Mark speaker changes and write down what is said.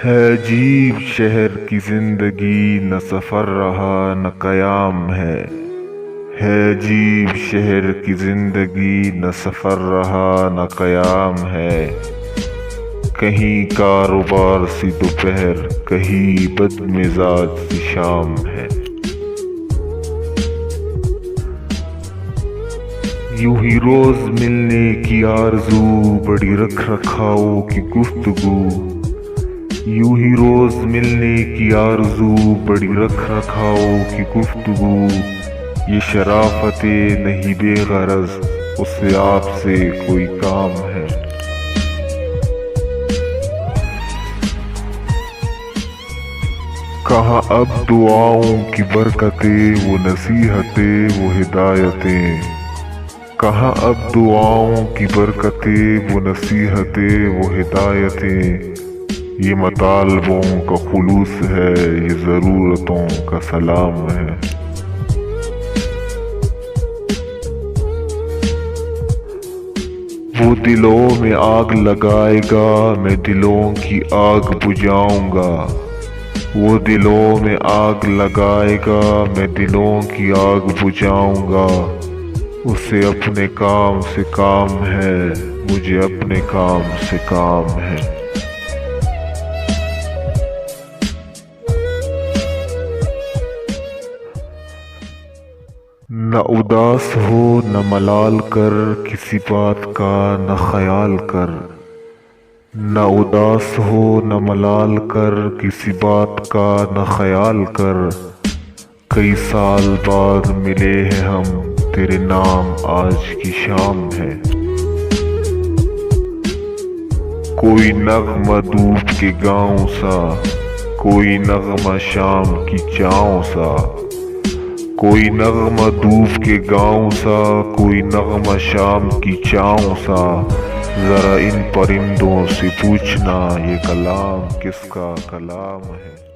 Speaker 1: ہے عجیب شہر کی زندگی، نہ سفر رہا نہ قیام ہے عجیب شہر کی زندگی، نہ سفر رہا نہ قیام ہے۔ کہیں کاروبار سی دوپہر، کہیں بد مزاج سی شام ہے۔ یوں ہی روز ملنے کی آرزو، بڑی رکھ رکھاؤ کی گفتگو، یوں ہی روز ملنے کی آرزو، بڑی رکھ رکھاؤ کی گفتگو، یہ شرافتیں نہیں بے غرض، اس سے آپ سے کوئی کام ہے۔ کہاں اب دعاؤں کی برکتیں، وہ نصیحتیں وہ ہدایتیں، کہاں اب دعاؤں کی برکتیں، وہ نصیحتیں وہ ہدایتیں، یہ مطالبوں کا خلوص ہے، یہ ضرورتوں کا سلام ہے۔ وہ دلوں میں آگ لگائے گا، میں دلوں کی آگ بجھاؤں گا، وہ دلوں میں آگ لگائے گا، میں دلوں کی آگ بجھاؤں گا، اسے اپنے کام سے کام ہے، مجھے اپنے کام سے کام ہے۔ نہ اداس ہو نہ ملال کر، کسی بات کا نہ خیال کر، نہ اداس ہو نہ ملال کر، کسی بات کا نہ خیال کر، کئی سال بعد ملے ہیں ہم، تیرے نام آج کی شام ہے۔ کوئی نغمہ دھوپ کے گاؤں سا، کوئی نغمہ شام کی چاؤں سا، کوئی نغمہ دھوپ کے گاؤں سا، کوئی نغمہ شام کی چاؤں سا، ذرا ان پرندوں سے پوچھنا یہ کلام کس کا کلام ہے۔